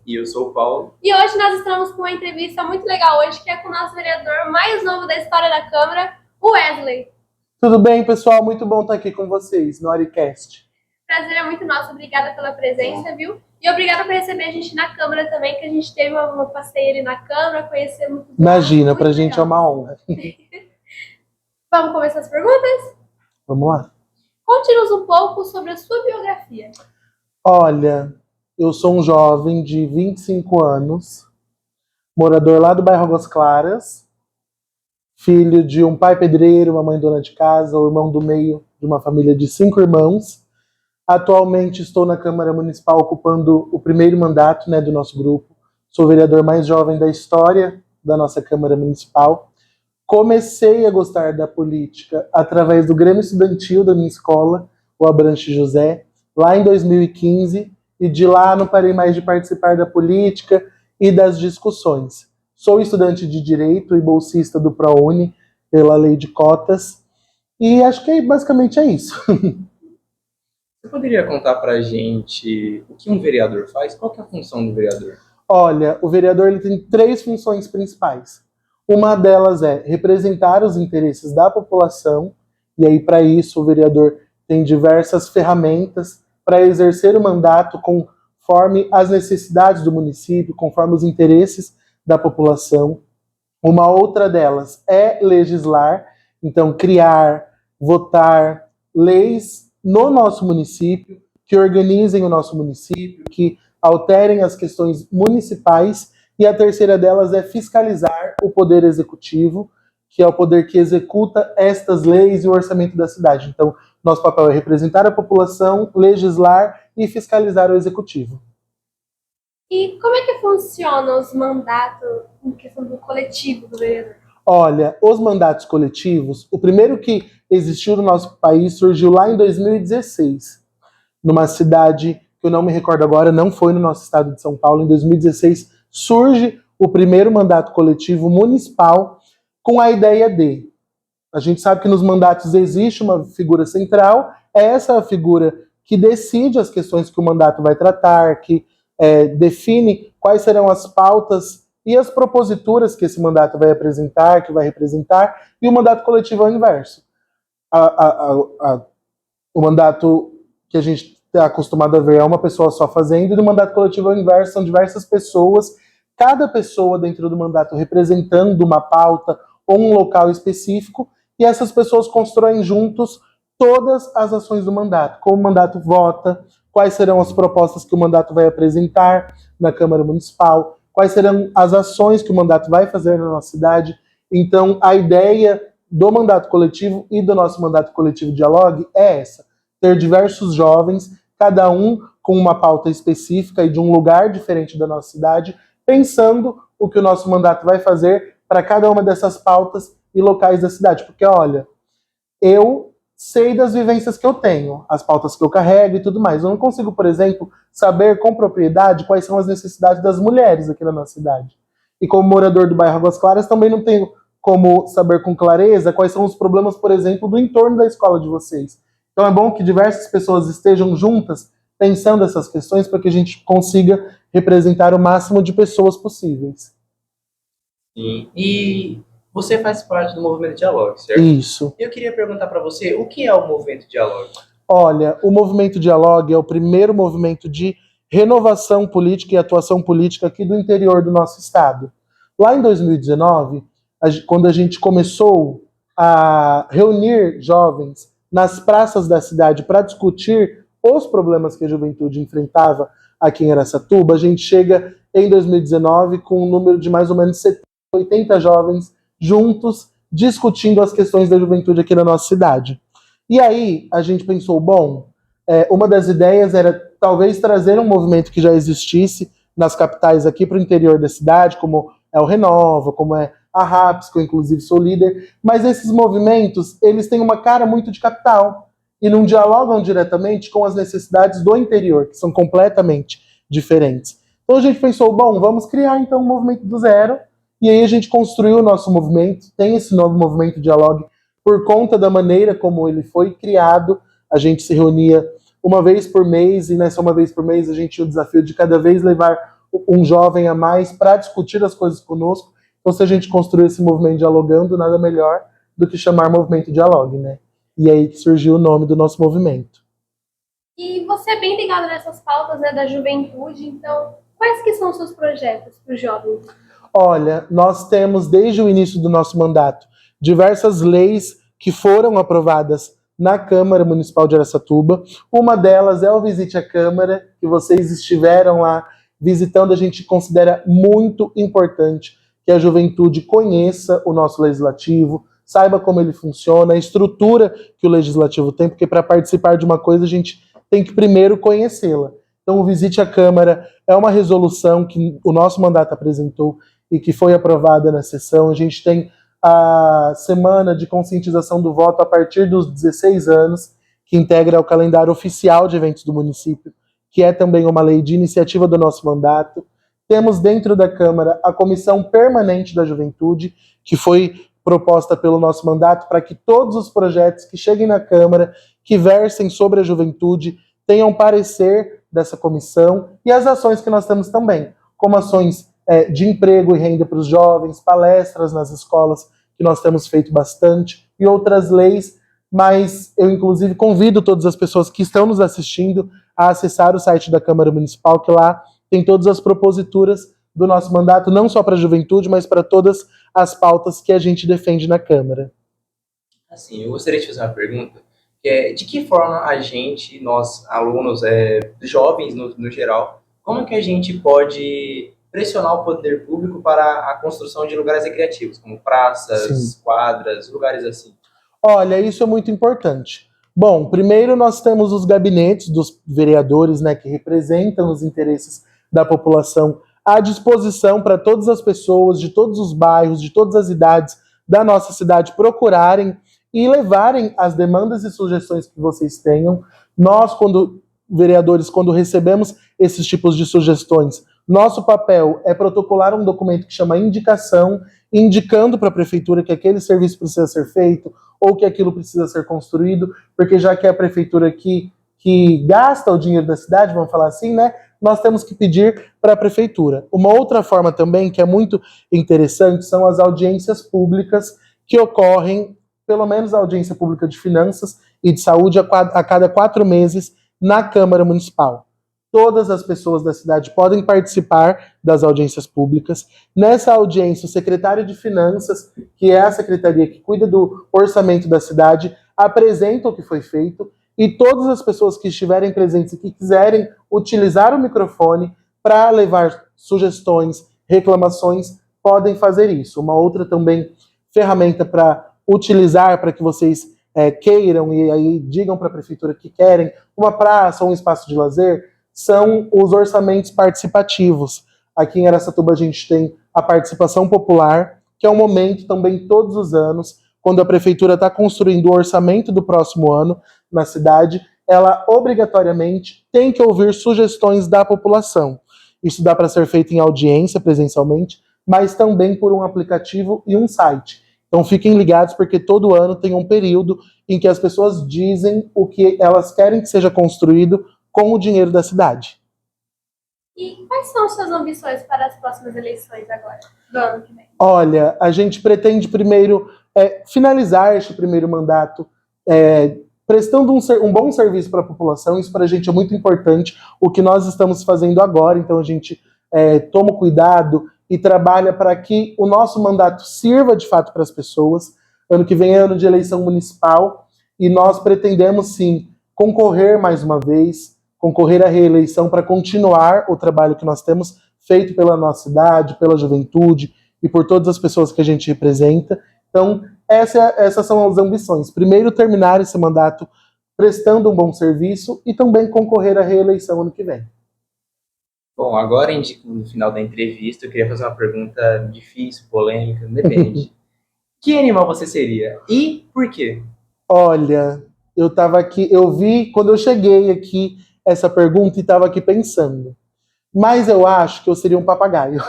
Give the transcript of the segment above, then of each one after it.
E eu sou o Paulo. E hoje nós estamos com uma entrevista muito legal hoje, que é com o nosso vereador mais novo da história da Câmara, o Wesley. Tudo bem, pessoal? Muito bom estar aqui com vocês no Aricast. Prazer é muito nosso, obrigada pela presença, viu? E obrigada por receber a gente na Câmara também, que a gente teve uma passeia ali na Câmara, conhecemos... Imagina, pra gente é uma honra. Vamos começar as perguntas? Vamos lá. Conte-nos um pouco sobre a sua biografia. Olha, eu sou um jovem de 25 anos, morador lá do bairro Águas Claras, filho de um pai pedreiro, uma mãe dona de casa, o irmão do meio de uma família de 5 irmãos. Atualmente estou na Câmara Municipal ocupando o primeiro mandato, do nosso grupo. Sou o vereador mais jovem da história da nossa Câmara Municipal. Comecei a gostar da política através do Grêmio Estudantil da minha escola, o Abranche José, lá em 2015, e de lá não parei mais de participar da política e das discussões. Sou estudante de Direito e bolsista do ProUni, pela lei de cotas, e acho que basicamente é isso. Você poderia contar pra gente o que um vereador faz? Qual que é a função do vereador? Olha, o vereador ele tem 3 funções principais. Uma delas é representar os interesses da população, e aí para isso o vereador tem diversas ferramentas para exercer o mandato conforme as necessidades do município, conforme os interesses da população. Uma outra delas é legislar, então criar, votar leis no nosso município, que organizem o nosso município, que alterem as questões municipais. E a terceira delas é fiscalizar o poder executivo, que é o poder que executa estas leis e o orçamento da cidade. Então, nosso papel é representar a população, legislar e fiscalizar o executivo. E como é que funcionam os mandatos em questão do coletivo do vereador? Olha, os mandatos coletivos, o primeiro que existiu no nosso país surgiu lá em 2016, numa cidade que eu não me recordo agora, não foi no nosso estado de São Paulo. Em 2016 surge o primeiro mandato coletivo municipal com a ideia de... A gente sabe que nos mandatos existe uma figura central, é essa a figura que decide as questões que o mandato vai tratar, que define quais serão as pautas e as proposituras que esse mandato vai apresentar, que vai representar, e o mandato coletivo é o inverso. O mandato que a gente está acostumado a ver é uma pessoa só fazendo, e no mandato coletivo é o inverso, são diversas pessoas, cada pessoa dentro do mandato representando uma pauta ou um local específico, e essas pessoas constroem juntos todas as ações do mandato, como o mandato vota, quais serão as propostas que o mandato vai apresentar na Câmara Municipal, quais serão as ações que o mandato vai fazer na nossa cidade. Então, a ideia do mandato coletivo e do nosso mandato coletivo Dialogue é essa: ter diversos jovens, cada um com uma pauta específica e de um lugar diferente da nossa cidade, pensando o que o nosso mandato vai fazer para cada uma dessas pautas e locais da cidade. Porque, olha, eu sei das vivências que eu tenho, as pautas que eu carrego e tudo mais. Eu não consigo, por exemplo, saber com propriedade quais são as necessidades das mulheres aqui na nossa cidade. E como morador do bairro Águas Claras, também não tenho como saber com clareza quais são os problemas, por exemplo, do entorno da escola de vocês. Então é bom que diversas pessoas estejam juntas pensando essas questões para que a gente consiga representar o máximo de pessoas possíveis. Sim. E você faz parte do Movimento Dialogue, certo? Isso. Eu queria perguntar para você, o que é o Movimento Dialogue? Olha, o Movimento Dialogue é o primeiro movimento de renovação política e atuação política aqui do interior do nosso estado. Lá em 2019, quando a gente começou a reunir jovens nas praças da cidade para discutir os problemas que a juventude enfrentava aqui em Araçatuba, a gente chega em 2019 com um número de mais ou menos 70, 80 jovens juntos discutindo as questões da juventude aqui na nossa cidade. E aí a gente pensou, bom, uma das ideias era talvez trazer um movimento que já existisse nas capitais aqui para o interior da cidade, como é o Renova, como é a RAPS, que eu inclusive sou líder, mas esses movimentos, eles têm uma cara muito de capital e não dialogam diretamente com as necessidades do interior, que são completamente diferentes. Então a gente pensou, bom, vamos criar então um movimento do zero, e aí a gente construiu o nosso movimento, tem esse novo movimento Dialogue por conta da maneira como ele foi criado. A gente se reunia uma vez por mês, e nessa uma vez por mês a gente tinha o desafio de cada vez levar um jovem a mais para discutir as coisas conosco. Então, se a gente construir esse movimento dialogando, nada melhor do que chamar movimento Dialogue, né? E aí que surgiu o nome do nosso movimento. E você é bem ligado nessas pautas, né, da juventude, então quais que são os seus projetos para os jovens? Olha, nós temos desde o início do nosso mandato diversas leis que foram aprovadas na Câmara Municipal de Araçatuba. Uma delas é o Visite a Câmara, que vocês estiveram lá visitando. A gente considera muito importante que a juventude conheça o nosso legislativo, saiba como ele funciona, a estrutura que o legislativo tem, porque para participar de uma coisa a gente tem que primeiro conhecê-la. Então, o Visite a Câmara é uma resolução que o nosso mandato apresentou e que foi aprovada na sessão. A gente tem a semana de conscientização do voto a partir dos 16 anos, que integra o calendário oficial de eventos do município, que é também uma lei de iniciativa do nosso mandato. Temos dentro da Câmara a Comissão Permanente da Juventude, que foi proposta pelo nosso mandato para que todos os projetos que cheguem na Câmara, que versem sobre a juventude, tenham parecer dessa comissão, e as ações que nós temos também, como ações de emprego e renda para os jovens, palestras nas escolas, que nós temos feito bastante, e outras leis, mas eu inclusive convido todas as pessoas que estão nos assistindo a acessar o site da Câmara Municipal, que lá tem todas as proposituras do nosso mandato, não só para a juventude, mas para todas as pautas que a gente defende na Câmara. Assim, eu gostaria de fazer uma pergunta, que é, de que forma a gente, nós alunos, jovens no geral, como que a gente pode pressionar o poder público para a construção de lugares recreativos, como praças, Sim. quadras, lugares assim? Olha, isso é muito importante. Bom, primeiro nós temos os gabinetes dos vereadores, né, que representam os interesses da população à disposição para todas as pessoas de todos os bairros, de todas as idades da nossa cidade procurarem e levarem as demandas e sugestões que vocês tenham. Nós, vereadores, quando recebemos esses tipos de sugestões, nosso papel é protocolar um documento que chama indicação, indicando para a prefeitura que aquele serviço precisa ser feito ou que aquilo precisa ser construído, porque já que é a prefeitura que gasta o dinheiro da cidade, vamos falar assim, né? Nós temos que pedir para a prefeitura. Uma outra forma também, que é muito interessante, são as audiências públicas que ocorrem, pelo menos a audiência pública de finanças e de saúde, a cada 4 meses na Câmara Municipal. Todas as pessoas da cidade podem participar das audiências públicas. Nessa audiência, o secretário de Finanças, que é a secretaria que cuida do orçamento da cidade, apresenta o que foi feito, e todas as pessoas que estiverem presentes e que quiserem utilizar o microfone para levar sugestões, reclamações, podem fazer isso. Uma outra também ferramenta para utilizar, para que vocês queiram e aí digam para a prefeitura que querem uma praça ou um espaço de lazer, são os orçamentos participativos. Aqui em Araçatuba a gente tem a participação popular, que é um momento também todos os anos, quando a prefeitura está construindo o orçamento do próximo ano na cidade, ela obrigatoriamente tem que ouvir sugestões da população. Isso dá para ser feito em audiência presencialmente, mas também por um aplicativo e um site. Então fiquem ligados, porque todo ano tem um período em que as pessoas dizem o que elas querem que seja construído com o dinheiro da cidade. E quais são as suas ambições para as próximas eleições agora, do ano que vem? Olha, a gente pretende primeiro finalizar este primeiro mandato prestando um bom serviço para a população. Isso para a gente é muito importante, o que nós estamos fazendo agora. Então a gente toma cuidado e trabalha para que o nosso mandato sirva de fato para as pessoas. Ano que vem é ano de eleição municipal e nós pretendemos sim concorrer mais uma vez, concorrer à reeleição para continuar o trabalho que nós temos feito pela nossa cidade, pela juventude e por todas as pessoas que a gente representa. Então, essas são as ambições. Primeiro, terminar esse mandato prestando um bom serviço e também concorrer à reeleição ano que vem. Bom, agora no final da entrevista, eu queria fazer uma pergunta difícil, polêmica, depende. Que animal você seria? E por quê? Olha, eu estava aqui, eu vi quando eu cheguei aqui essa pergunta e estava aqui pensando. Mas eu acho que eu seria um papagaio.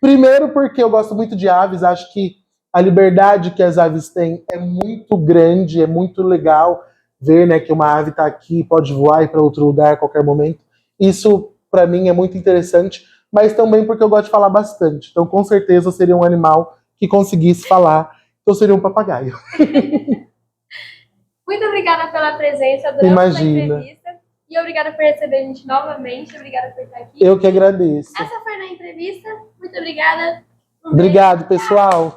Primeiro porque eu gosto muito de aves, acho que a liberdade que as aves têm é muito grande, é muito legal ver, né, que uma ave está aqui, pode voar e ir para outro lugar a qualquer momento. Isso para mim é muito interessante, mas também porque eu gosto de falar bastante. Então, com certeza, eu seria um animal que conseguisse falar. Eu seria um papagaio. Muito obrigada pela presença, adoramos a Imagina. entrevista. E obrigada por receber a gente novamente. Obrigada por estar aqui. Eu que agradeço. Essa foi a entrevista. Muito obrigada. Um beijo. Obrigado, pessoal.